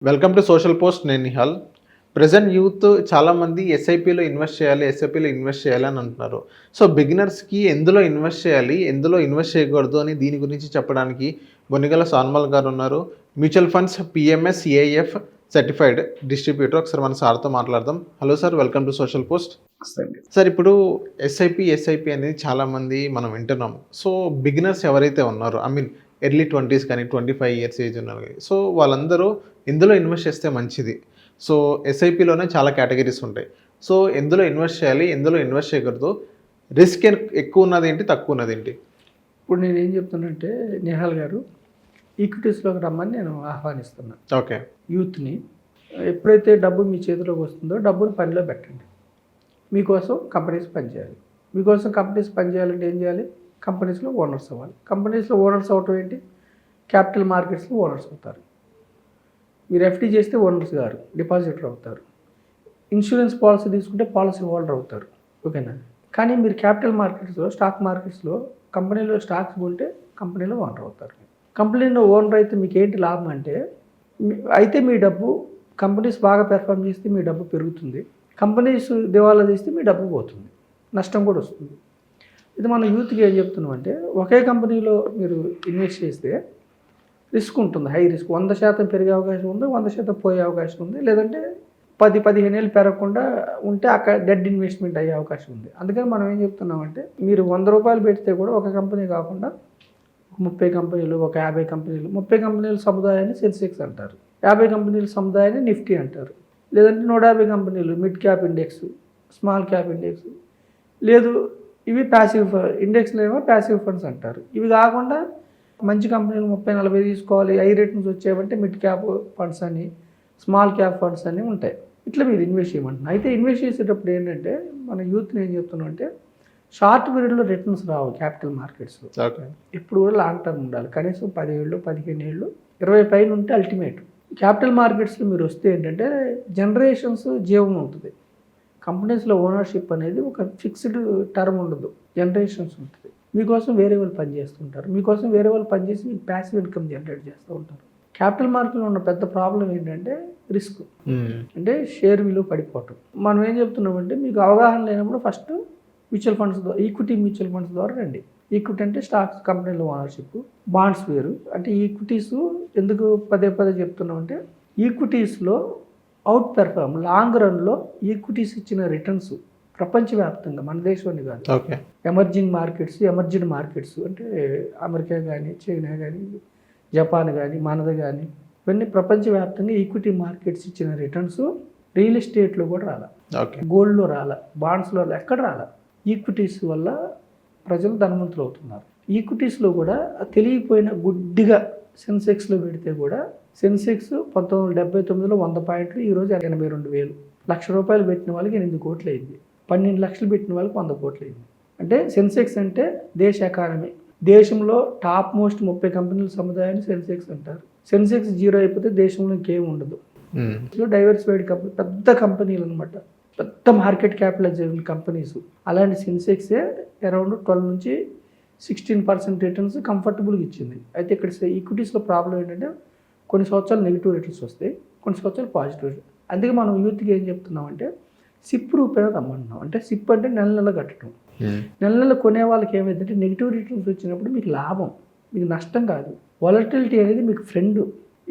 Welcome to social post. నేను Nihal. Present youth చాలామంది ఎస్ఐపిలో invest చేయాలి, ఎస్ఐపిలో ఇన్వెస్ట్ చేయాలి అని అంటున్నారు. సో బిగినర్స్కి ఎందులో ఇన్వెస్ట్ చేయాలి, ఎందులో ఇన్వెస్ట్ చేయకూడదు అని దీని గురించి చెప్పడానికి బొనిగల సాన్మల్ గారు ఉన్నారు. Mutual funds PMS AF certified distributor. ఒకసారి మన సార్తో మాట్లాడదాం. Hello sir, welcome to social post. Sir, ఇప్పుడు ఎస్ఐపి అనేది చాలామంది మనం వింటున్నాం. సో బిగినర్స్ ఎవరైతే ఉన్నారో, ఎర్లీ 20s కానీ 25 ఇయర్స్ ఏజ్ ఉన్నారు కానీ, సో వాళ్ళందరూ ఎందులో ఇన్వెస్ట్ చేస్తే మంచిది? సో ఎస్ఐపిలోనే చాలా కేటగిరీస్ ఉంటాయి. సో ఎందులో ఇన్వెస్ట్ చేయాలి, ఎందులో ఇన్వెస్ట్ చేయకూడదు, రిస్క్ ఎక్కువ ఉన్నది ఏంటి, తక్కువ ఉన్నది ఏంటి? ఇప్పుడు నేను ఏం చెప్తున్నానంటే, నిహాల్ గారు ఈక్విటీస్లోకి రమ్మని నేను ఆహ్వానిస్తున్నాను. ఓకే. యూత్ని ఎప్పుడైతే డబ్బు మీ చేతిలోకి వస్తుందో డబ్బుని పనిలో పెట్టండి. మీకోసం కంపెనీస్ పనిచేయాలి. మీకోసం కంపెనీస్ పనిచేయాలంటే ఏం చేయాలి? కంపెనీస్లో ఓనర్స్ అవ్వాలి. కంపెనీస్లో ఓనర్స్ అవ్వటం ఏంటి? క్యాపిటల్ మార్కెట్స్లో ఓనర్స్ అవుతారు. మీరు ఎఫ్డీ చేస్తే ఓనర్స్ గారు డిపాజిటర్ అవుతారు. ఇన్సూరెన్స్ పాలసీ తీసుకుంటే పాలసీ హోల్డర్ అవుతారు. ఓకేనా? కానీ మీరు క్యాపిటల్ మార్కెట్స్లో, స్టాక్ మార్కెట్స్లో కంపెనీలో స్టాక్స్ కొంటే కంపెనీలో ఓనర్ అవుతారు. కంపెనీలో ఓనర్ అయితే మీకు ఏంటి లాభం అంటే, అయితే మీ డబ్బు కంపెనీస్ బాగా పెర్ఫామ్ చేస్తే మీ డబ్బు పెరుగుతుంది. కంపెనీస్ దివాలా తీస్తే మీ డబ్బు పోతుంది, నష్టం కూడా వస్తుంది. ఇది మన యూత్కి ఏం చెప్తున్నాం అంటే, ఒకే కంపెనీలో మీరు ఇన్వెస్ట్ చేస్తే రిస్క్ ఉంటుంది, హై రిస్క్. 100% పెరిగే అవకాశం ఉంది, 100% పోయే అవకాశం ఉంది. లేదంటే 10-15 ఏళ్ళు పెరగకుండా ఉంటే అక్కడ డెడ్ ఇన్వెస్ట్మెంట్ అయ్యే అవకాశం ఉంది. అందుకని మనం ఏం చెప్తున్నామంటే, మీరు 100 రూపాయలు పెడితే కూడా ఒక కంపెనీ కాకుండా 30 కంపెనీలు, ఒక 50 కంపెనీలు, 30 కంపెనీల సముదాయాన్ని సెన్సెక్స్ అంటారు, 50 కంపెనీల సముదాయాన్ని నిఫ్టీ అంటారు. లేదంటే 150 కంపెనీలు mid cap index, small cap index. లేదు, ఇవి ప్యాసివ్ ఇండెక్స్లో ఏమో ప్యాసివ్ ఫండ్స్ అంటారు. ఇవి కాకుండా మంచి కంపెనీలు 30-40 తీసుకోవాలి, హై రేటింగ్స్ వచ్చేవంటే మిడ్ క్యాప్ ఫండ్స్ అని, స్మాల్ క్యాప్ ఫండ్స్ అని ఉంటాయి. ఇట్లా మీరు ఇన్వెస్ట్ చేయమంటున్నారు. అయితే ఇన్వెస్ట్ చేసేటప్పుడు ఏంటంటే, మన యూత్ని ఏం చెప్తున్నాం అంటే, షార్ట్ పీరియడ్లో రిటర్న్స్ రావు క్యాపిటల్ మార్కెట్స్లో. ఇప్పుడు కూడా లాంగ్ టర్మ్ ఉండాలి. కనీసం 10 ఏళ్ళు, 15 ఏళ్ళు, 20 పైన ఉంటే అల్టిమేట్. క్యాపిటల్ మార్కెట్స్లో మీరు వస్తే ఏంటంటే, జనరేషన్స్ జీవం ఉంటుంది. కంపెనీస్లో ఓనర్షిప్ అనేది ఒక ఫిక్స్డ్ టర్మ్ ఉండదు, జనరేషన్స్ ఉంటుంది. మీకోసం వేరే వాళ్ళు పనిచేస్తుంటారు. మీకోసం వేరే వాళ్ళు పనిచేసి మీకు ప్యాసివ్ ఇన్కమ్ జనరేట్ చేస్తూ ఉంటారు. క్యాపిటల్ మార్కెట్లో ఉన్న పెద్ద ప్రాబ్లం ఏంటంటే రిస్క్. అంటే షేర్ విలువ పడిపోవటం. మనం ఏం చెప్తున్నామంటే, మీకు అవగాహన లేనప్పుడు ఫస్ట్ మ్యూచువల్ ఫండ్స్ ద్వారా, ఈక్విటీ మ్యూచువల్ ఫండ్స్ ద్వారా రండి. ఈక్విటీ అంటే స్టాక్స్, కంపెనీలో ఓనర్షిప్. బాండ్స్ వేరు. అంటే ఈక్విటీస్ ఎందుకు పదే చెప్తున్నామంటే, ఈక్విటీస్లో అవుట్ పెర్ఫార్మ్ లాంగ్ రన్లో ఈక్విటీస్ ఇచ్చిన రిటర్న్స్ ప్రపంచవ్యాప్తంగా, మన దేశంలో కాదు, ఎమర్జింగ్ మార్కెట్స్, ఎమర్జింగ్ మార్కెట్స్ అంటే అమెరికా కానీ, చైనా కానీ, జపాన్ కానీ, మనది కానీ, ఇవన్నీ ప్రపంచవ్యాప్తంగా ఈక్విటీ మార్కెట్స్ ఇచ్చిన రిటర్న్స్ రియల్ ఎస్టేట్లో కూడా రాలా, గోల్డ్లో రాలా, బాండ్స్లో రాలా, ఎక్కడ రాలా. ఈక్విటీస్ వల్ల ప్రజలు ధనవంతులు అవుతున్నారు. ఈక్విటీస్లో కూడా తెలియకపోయిన గుడ్డిగా సెన్సెక్స్లో పెడితే కూడా, సెన్సెక్స్ 1979లో 100 పాయింట్లు, ఈరోజు 82,000. ₹1,00,000 పెట్టిన వాళ్ళకి 8 కోట్లు అయింది. 12 లక్షలు పెట్టిన వాళ్ళకి 100 కోట్లు అయింది. అంటే సెన్సెక్స్ అంటే దేశ ఎకానమీ. దేశంలో టాప్ మోస్ట్ 30 కంపెనీల సముదాయాన్ని సెన్సెక్స్ అంటారు. సెన్సెక్స్ జీరో అయిపోతే దేశంలో ఇంకేం ఉండదు. డైవర్సిఫైడ్ కంపెనీ, పెద్ద కంపెనీలు అనమాట, పెద్ద మార్కెట్ క్యాపిటలైజేషన్ కంపెనీస్. అలాంటి సెన్సెక్సే అరౌండ్ 12 నుంచి 16% రిటర్న్స్ కంఫర్టబుల్గా ఇచ్చింది. అయితే ఇక్కడ ఈక్విటీస్లో ప్రాబ్లం ఏంటంటే, కొన్ని సంవత్సరాలు నెగిటివ్ రిటర్న్స్ వస్తాయి, కొన్ని సంవత్సరాలు పాజిటివ్ రిటర్న్స్. అందుకే మనం యూత్కి ఏం చెప్తున్నామంటే, సిప్ రూపేణ రమ్మంటున్నాం. అంటే సిప్ అంటే నెల కట్టడం. నెల కొనే వాళ్ళకి ఏమైందంటే, నెగిటివ్ రిటర్న్స్ వచ్చినప్పుడు మీకు లాభం, మీకు నష్టం కాదు. వాలటిలిటీ అనేది మీకు ఫ్రెండ్.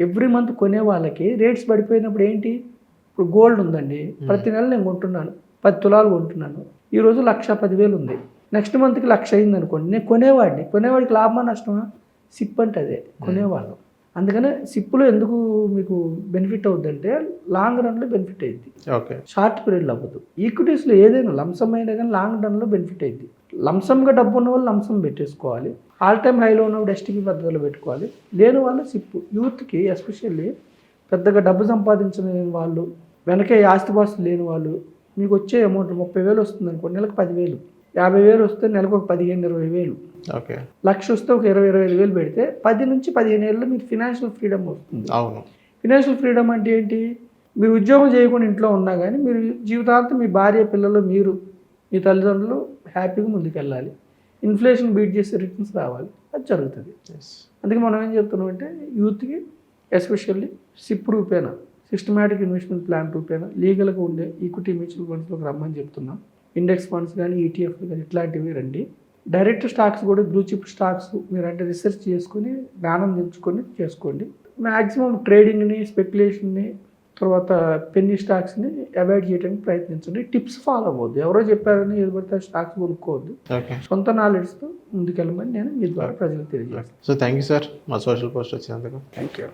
ఎవ్రీ మంత్ కొనే వాళ్ళకి రేట్స్ పడిపోయినప్పుడు ఏంటి, ఇప్పుడు గోల్డ్ ఉందండి, ప్రతి నెల నేను కొంటున్నాను, 10 తులాలు కొంటున్నాను, ఈరోజు 1,10,000 ఉంది, నెక్స్ట్ మంత్కి 1,00,000 అయింది అనుకోండి, నేను కొనేవాడికి లాభమా నష్టమా? సిప్ అంటే అదే, కొనేవాళ్ళం. అందుకనే సిప్పులో ఎందుకు మీకు బెనిఫిట్ అవుద్దంటే, లాంగ్ రన్లో బెనిఫిట్ అయ్యింది, షార్ట్ పీరియడ్లో అవ్వదు. ఈక్విటీస్లో ఏదైనా లంసమ్ అయినా కానీ లాంగ్ రన్లో బెనిఫిట్ అయ్యింది. లంసమ్గా డబ్బు ఉన్న వాళ్ళు లంసమ్ పెట్టేసుకోవాలి, ఆల్ టైమ్ హైలో ఉన్నప్పుడు ఎస్టీపీ పద్ధతిలో పెట్టుకోవాలి. లేని వాళ్ళు సిప్పు. యూత్కి ఎస్పెషల్లీ పెద్దగా డబ్బు సంపాదించలేని వాళ్ళు, వెనకే ఆస్తిపాస్తులు లేని వాళ్ళు, మీకు వచ్చే అమౌంట్ 30,000 వస్తుంది అనుకోండి, నెలకు 10,000, 50,000 వస్తే నెలకు ఒక 15-20,000, ₹1,00,000 వస్తే ఒక 20-25,000 పెడితే 10 నుంచి 15 ఏళ్ళలో మీకు ఫినాన్షియల్ ఫ్రీడమ్ వస్తుంది. ఫినాన్షియల్ ఫ్రీడమ్ అంటే ఏంటి? మీరు ఉద్యోగం చేయకుండా ఇంట్లో ఉన్నా కానీ మీరు జీవితాంతం మీ భార్య, పిల్లలు, మీరు, మీ తల్లిదండ్రులు హ్యాపీగా ముందుకెళ్ళాలి. ఇన్ఫ్లేషన్ బీట్ చేసే రిటర్న్స్ రావాలి, అది జరుగుతుంది. అందుకే మనం ఏం చెప్తున్నాం అంటే, యూత్కి ఎస్పెషల్లీ సిప్ రూపేనా, సిస్టమేటిక్ ఇన్వెస్ట్మెంట్ ప్లాన్ రూపేనా లీగల్గా ఉండే ఈక్విటీ మ్యూచువల్ ఫండ్స్లోకి రమ్మని చెప్తున్నాం. ఇండెక్స్ ఫండ్స్ కానీ ఈటీఎఫ్లు కానీ ఇట్లాంటివి రండి. డైరెక్ట్ స్టాక్స్ కూడా బ్లూ చిప్ స్టాక్స్ మీరు అంటే రీసెర్చ్ చేసుకొని జ్ఞానం తెచ్చుకొని చేసుకోండి. మ్యాక్సిమం ట్రేడింగ్ని, స్పెక్యులేషన్ని, తర్వాత పెన్నీ స్టాక్స్ని అవాయిడ్ చేయడానికి ప్రయత్నించండి. టిప్స్ ఫాలో అవ్వద్దు. ఎవరో చెప్పారని ఏది పడితే స్టాక్స్ కొనుక్కోవద్దు. ఓకే. సొంత నాలెడ్జ్తో ముందుకెళ్ళమని నేను మీ ద్వారా ప్రజలకు తెలియజేస్తాను. సో థ్యాంక్ యూ సార్ మా సోషల్ పోస్ట్ వచ్చినందుకు. Thank you.